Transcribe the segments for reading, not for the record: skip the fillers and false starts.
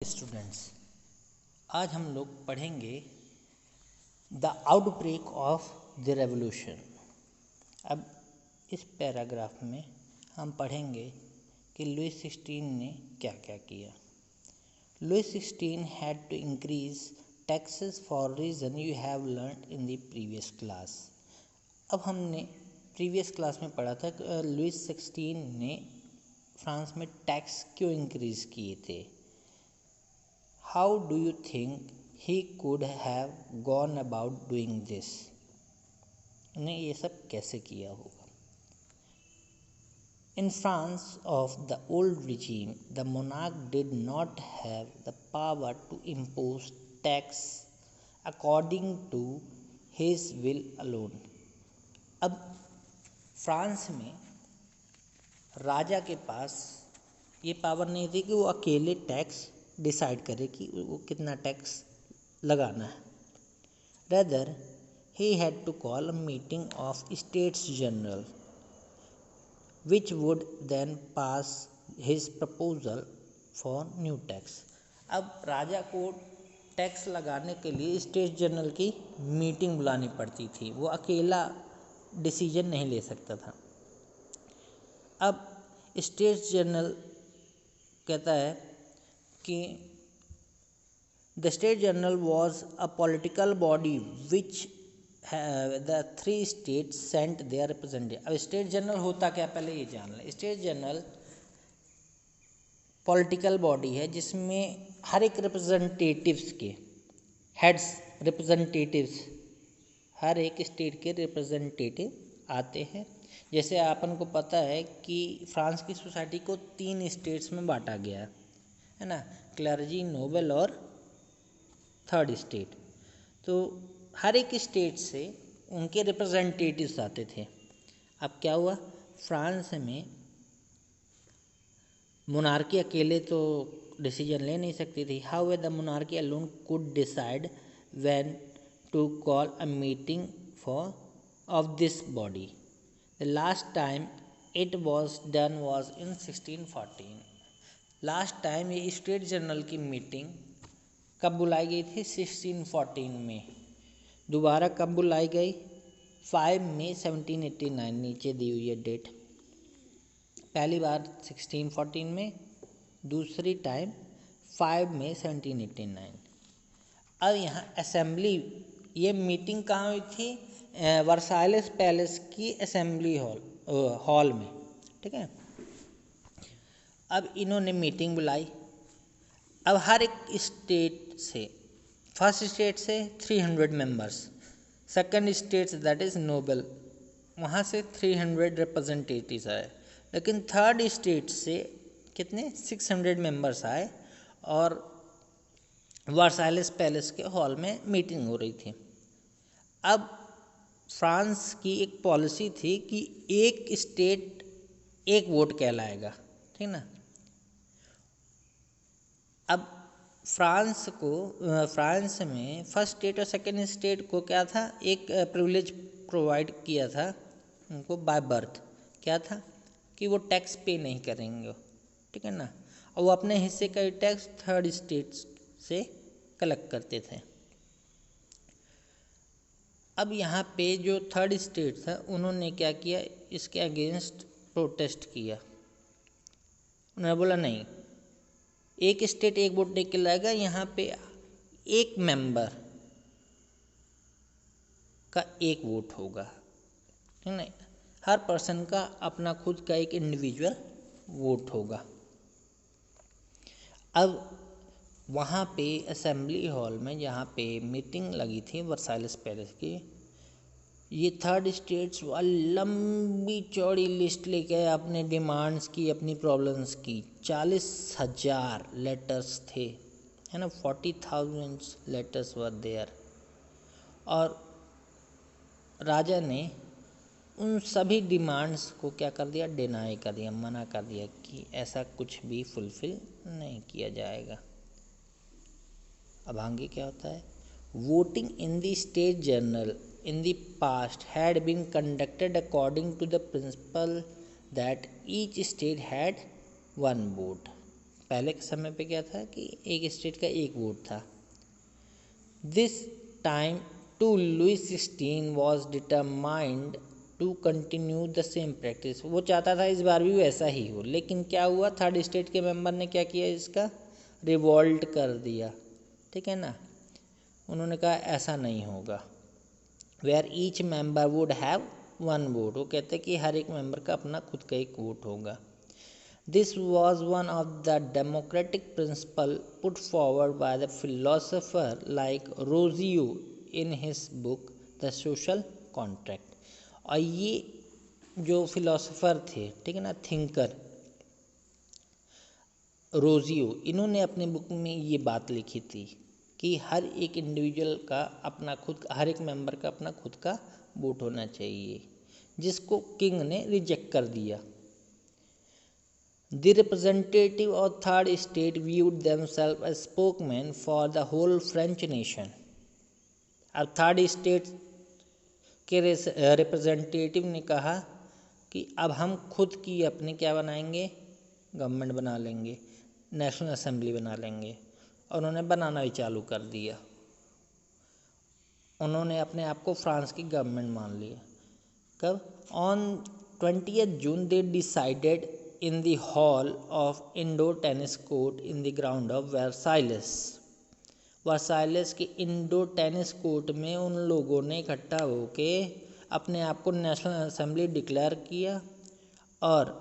Students, आज हम लोग पढ़ेंगे the outbreak of the revolution. अब इस पैराग्राफ में हम पढ़ेंगे कि लुईस 16 ने क्या क्या किया। Louis 16 had to increase taxes for reason you have learn in the previous class. अब हमने प्रीवियस क्लास में पढ़ा था कि लुईस 16 ने फ्रांस में टैक्स क्यों इंक्रीज़ किए थे। How do you think he could have gone about doing this? उन्हें ये सब कैसे किया होगा। In France of the old regime the monarch did not have the power to impose tax according to his will alone. अब France में राजा के पास ये पावर नहीं थी कि वो अकेले टैक्स डिसाइड करे कि वो कितना टैक्स लगाना है। Rather he had to call a meeting of states general which would then pass his proposal for new tax. अब राजा को टैक्स लगाने के लिए स्टेट जनरल की मीटिंग बुलानी पड़ती थी, वो अकेला डिसीजन नहीं ले सकता था। अब स्टेट जनरल कहता है कि the state general was a political body which the 3 state sent their representative. अब स्टेट जनरल होता क्या, पहले ये जान लें। स्टेट जनरल पॉलिटिकल बॉडी है जिसमें हर एक रिप्रेजेंटेटिव्स के हेड्स रिप्रेजेंटेटिव्स हर एक स्टेट के रिप्रेजेंटेटिव आते हैं। जैसे अपन को पता है कि फ्रांस की सोसाइटी को 3 स्टेट्स में बांटा गया है ना, क्लर्जी, नोबल और थर्ड स्टेट। तो हर एक स्टेट से उनके रिप्रेजेंटेटिव्स आते थे। अब क्या हुआ, फ्रांस में मोनार्की अकेले तो डिसीजन ले नहीं सकती थी। How the monarchy alone could decide when to call a meeting for of this body. The last time it was done was in 1614। Last time ये स्टेट जनरल की मीटिंग कब बुलाई गई थी? 1614 में। दोबारा कब बुलाई गई? 5 मई 1789, नीचे दी हुई है डेट। पहली बार 1614 में, दूसरी टाइम 5 मई 1789। अब यहाँ असेंबली, ये मीटिंग कहाँ हुई थी? वर्साइलेस पैलेस की असेंबली हॉल में, ठीक है। अब इन्होंने मीटिंग बुलाई। अब हर एक स्टेट से, फर्स्ट स्टेट से 300 members, second state that is noble, वहाँ से 300 रिप्रेजेंटेटिव्स आए। लेकिन थर्ड स्टेट से कितने? 600 मेंबर्स आए और वर्साइलेस पैलेस के हॉल में मीटिंग हो रही थी। अब फ्रांस की एक पॉलिसी थी कि एक स्टेट एक वोट कहलाएगा, ठीक ना। अब फ्रांस में फर्स्ट स्टेट और सेकंड स्टेट को क्या था, एक प्रिविलेज प्रोवाइड किया था उनको बाय बर्थ। क्या था कि वो टैक्स पे नहीं करेंगे, ठीक है ना, और वो अपने हिस्से का टैक्स थर्ड स्टेट से कलेक्ट करते थे। अब यहाँ पे जो थर्ड स्टेट था उन्होंने क्या किया, इसके अगेंस्ट प्रोटेस्ट किया। उन्होंने बोला नहीं, एक स्टेट एक वोट लेके लाएगा, यहाँ पे एक मेंबर का एक वोट होगा, ठीक है। हर पर्सन का अपना खुद का एक इंडिविजुअल वोट होगा। अब वहाँ पे असेंबली हॉल में जहाँ पे मीटिंग लगी थी वर्साइलेस पैलेस की, ये थर्ड स्टेट्स लंबी चौड़ी लिस्ट लेके आए अपने डिमांड्स की, अपनी प्रॉब्लम्स की। 40,000 लेटर्स थे, है ना, 40,000 लेटर्स वर देयर। और राजा ने उन सभी डिमांड्स को क्या कर दिया? डिनाई कर दिया, मना कर दिया कि ऐसा कुछ भी फुलफिल नहीं किया जाएगा। अब आगे क्या होता है? Voting in the state general in the past had been conducted according to the principle that each state had one vote, पहले के समय पे क्या था कि एक स्टेट का एक वोट था। This time too Louis 16 was determined to continue the same practice. वो चाहता था इस बार भी वैसा ही हो, लेकिन क्या हुआ, थर्ड स्टेट के मेंबर ने क्या किया, इसका रिवॉल्ट कर दिया। ठीक है ना, उन्होंने कहा ऐसा नहीं होगा। Where each member would have one vote, वो कहते कि हर एक मेंबर का अपना खुद का एक वोट होगा। This was one of the democratic principle put forward by the philosopher like Rousseau in his book the social contract. और ये जो फिलोसोफर थे, ठीक है ना, थिंकर रोजियो, इन्होंने अपने बुक में ये बात लिखी थी कि हर एक इंडिविजुअल का अपना खुद का, हर एक मेंबर का अपना खुद का वोट होना चाहिए, जिसको किंग ने रिजेक्ट कर दिया। The representative of third state viewed themselves as spokesman for the whole French nation. अब थर्ड स्टेट के रिप्रेजेंटेटिव ने कहा कि अब हम खुद की अपनी क्या बनाएंगे, गवर्नमेंट बना लेंगे, नेशनल असेंबली बना लेंगे। और उन्होंने बनाना भी चालू कर दिया। उन्होंने अपने आप को फ्रांस की गवर्नमेंट मान लिया। कब? On 20 June they decided in the hall of indoor tennis court in the ground of Versailles. Versailles के इंडोर टेनिस कोर्ट में उन लोगों ने इकट्ठा होके अपने आप को नेशनल असेंबली डिक्लेयर किया और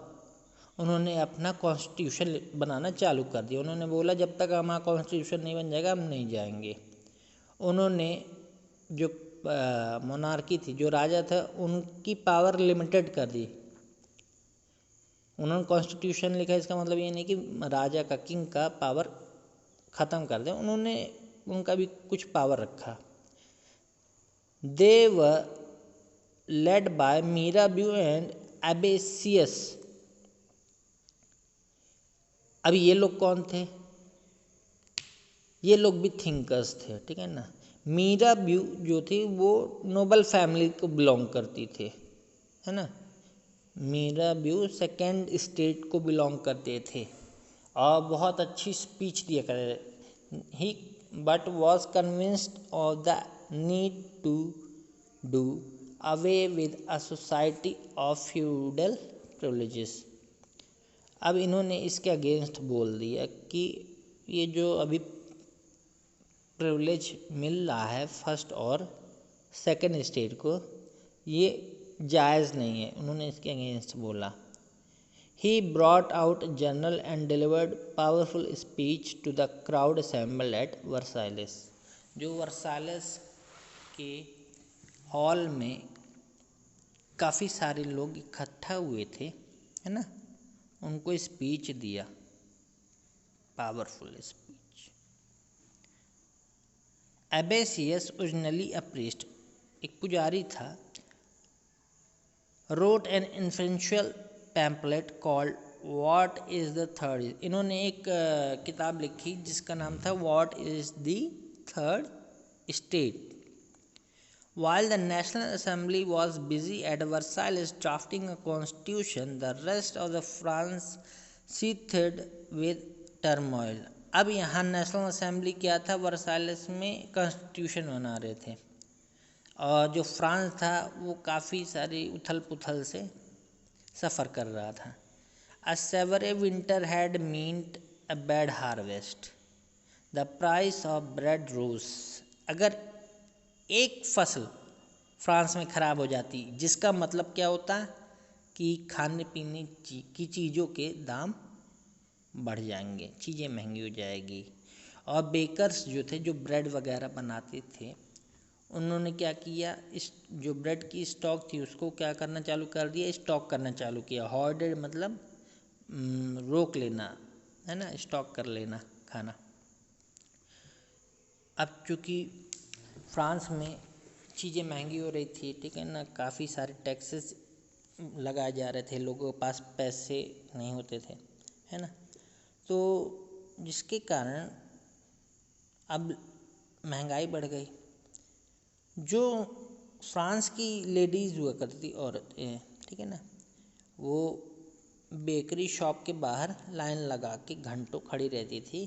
उन्होंने अपना कॉन्स्टिट्यूशन बनाना चालू कर दिया। उन्होंने बोला जब तक हमारा कॉन्स्टिट्यूशन नहीं बन जाएगा हम नहीं जाएंगे। उन्होंने जो मोनार्की थी, जो राजा था, उनकी पावर लिमिटेड कर दी। उन्होंने कॉन्स्टिट्यूशन लिखा, इसका मतलब ये नहीं कि राजा का, किंग का पावर ख़त्म कर दें, उन्होंने उनका भी कुछ पावर रखा। दे वर लेड बाय मीराब्यू एंड एबेसियस। अब ये लोग कौन थे? ये लोग भी थिंकर्स थे, ठीक है ना। मीराब्यू जो थी वो नोबल फैमिली को बिलोंग करती थी, है ना। मीराब्यू सेकेंड स्टेट को बिलोंग करते थे और बहुत अच्छी स्पीच दिया करते। He but was convinced of the need to do away with a society of feudal privileges. अब इन्होंने इसके अगेंस्ट बोल दिया कि ये जो अभी प्रिविलेज मिल रहा है फर्स्ट और सेकंड स्टेट को, ये जायज़ नहीं है। उन्होंने इसके अगेंस्ट बोला। He brought out journal and delivered powerful speech to the crowd assembled at Versailles. जो वर्साइलेस के हॉल में काफ़ी सारे लोग इकट्ठा हुए थे, है ना, उनको स्पीच दिया, powerful speech. Abbe Sieyes originally a priest, एक पुजारी था, wrote an influential pamphlet called what is the third. इन्होंने एक किताब लिखी जिसका नाम था what is the third state. While the National Assembly was busy at Versailles drafting a constitution, the rest of the France seethed with turmoil. अब यहाँ national assembly क्या था, वर्साइलेस में कॉन्स्टिट्यूशन बना रहे थे और जो फ्रांस था वो काफ़ी सारी उथल पुथल से सफ़र कर रहा था। A severe winter had meant a bad harvest. The price of bread rose. अगर एक फसल फ्रांस में ख़राब हो जाती, जिसका मतलब क्या होता कि खाने पीने की चीज़ों के दाम बढ़ जाएंगे, चीज़ें महंगी हो जाएगी। और बेकर्स जो थे, जो ब्रेड वगैरह बनाते थे, उन्होंने क्या किया, इस जो ब्रेड की स्टॉक थी उसको क्या करना चालू कर दिया, स्टॉक करना चालू किया। होर्डेड मतलब रोक लेना, है ना, स्टॉक कर लेना खाना। अब चूँकि फ्रांस में चीज़ें महंगी हो रही थी, ठीक है ना, काफ़ी सारे टैक्सेस लगाए जा रहे थे, लोगों के पास पैसे नहीं होते थे, है ना, तो जिसके कारण अब महंगाई बढ़ गई। जो फ्रांस की लेडीज़ हुआ करती थी, औरतें, ठीक है ना, वो बेकरी शॉप के बाहर लाइन लगा के घंटों खड़ी रहती थी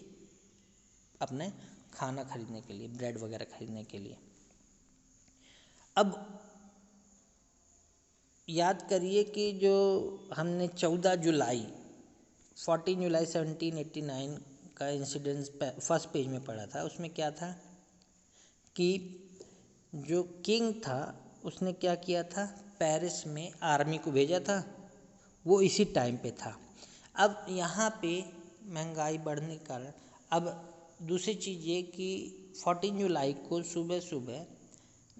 अपने खाना खरीदने के लिए, ब्रेड वगैरह खरीदने के लिए। अब याद करिए कि जो हमने 14 जुलाई 1789 का इंसिडेंस फर्स्ट पेज में पढ़ा था, उसमें क्या था कि जो किंग था उसने क्या किया था, पेरिस में आर्मी को भेजा था, वो इसी टाइम पे था। अब यहाँ पे महंगाई बढ़ने के कारण अब दूसरी चीज़ ये कि 14 जुलाई को सुबह सुबह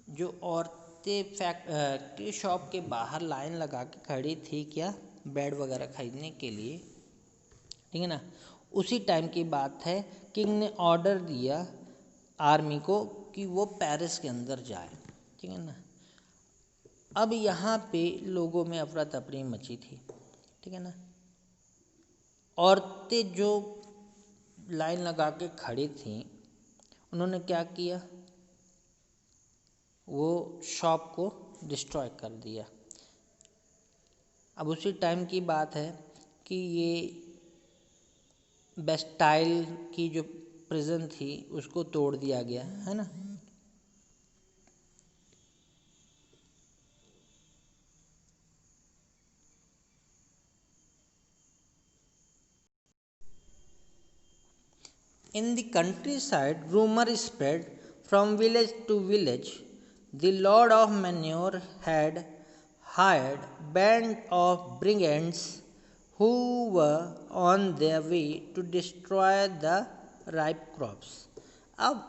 जो औरतें फैक्ट्री शॉप के बाहर लाइन लगा के खड़ी थी क्या, ब्रेड वगैरह खरीदने के लिए, ठीक है ना। उसी टाइम की बात है, किंग ने ऑर्डर दिया आर्मी को कि वो पेरिस के अंदर जाए, ठीक है ना। अब यहाँ पे लोगों में अफरा तफरी मची थी, ठीक है ना। औरतें जो लाइन लगा के खड़ी थी उन्होंने क्या किया, वो शॉप को डिस्ट्रॉय कर दिया। अब उसी टाइम की बात है कि ये बेस्टाइल की जो प्रिजन थी उसको तोड़ दिया गया, है ना। In the countryside, rumor spread from village to village. The Lord of Manure had hired band of brigands who were on their way to destroy the ripe crops. अब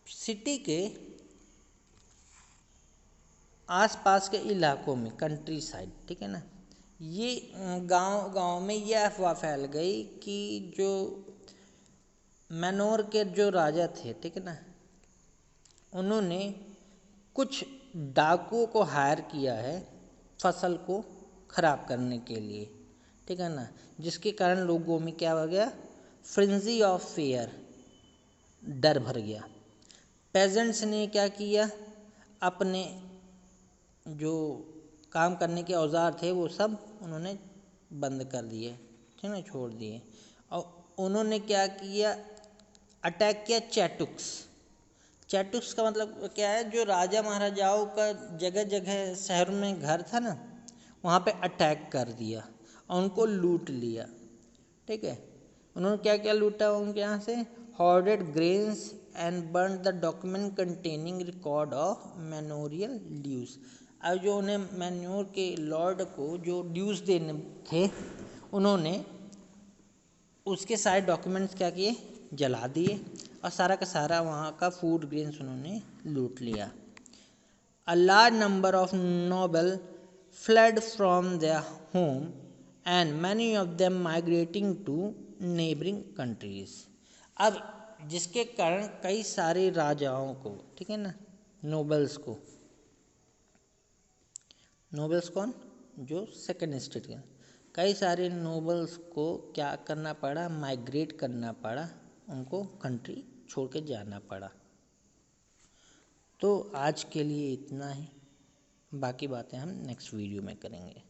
सिटी के आसपास के इलाकों में, कंट्री साइड, ठीक है ना, ये गांव में ये अफवाह फैल गई कि जो मैनोर के जो राजा थे, ठीक है ना, उन्होंने कुछ डाकुओं को हायर किया है फसल को खराब करने के लिए, ठीक है ना। जिसके कारण लोगों में क्या हो गया, फ्रेंजी ऑफ फेयर, डर भर गया। पेजेंट्स ने क्या किया, अपने जो काम करने के औजार थे वो सब उन्होंने बंद कर दिए, ठीक है, छोड़ दिए। और उन्होंने क्या किया, अटैक किया चैटुक्स। चैटुक्स का मतलब क्या है, जो राजा महाराजाओं का जगह जगह शहर में घर था ना, वहाँ पे अटैक कर दिया और उनको लूट लिया, ठीक है। उन्होंने क्या क्या लूटा उनके यहाँ से, hoarded grains and burned the document containing record of manorial dues। अब जो उन्हें मैन्योर के लॉर्ड को जो ड्यूज देने थे, उन्होंने उसके सारे डॉक्यूमेंट्स क्या किए, जला दिए, और सारा का सारा वहाँ का फूड ग्रेन्स उन्होंने लूट लिया। A large number of nobles fled from their home and many of them migrating to neighboring countries। अब जिसके कारण कई सारे राजाओं को, ठीक है ना, नोबल्स को, नोबल्स कौन, जो सेकंड स्टेट के, कई सारे नोबल्स को क्या करना पड़ा, माइग्रेट करना पड़ा, उनको कंट्री छोड़ के जाना पड़ा। तो आज के लिए इतना ही, बाकी बातें हम नेक्स्ट वीडियो में करेंगे।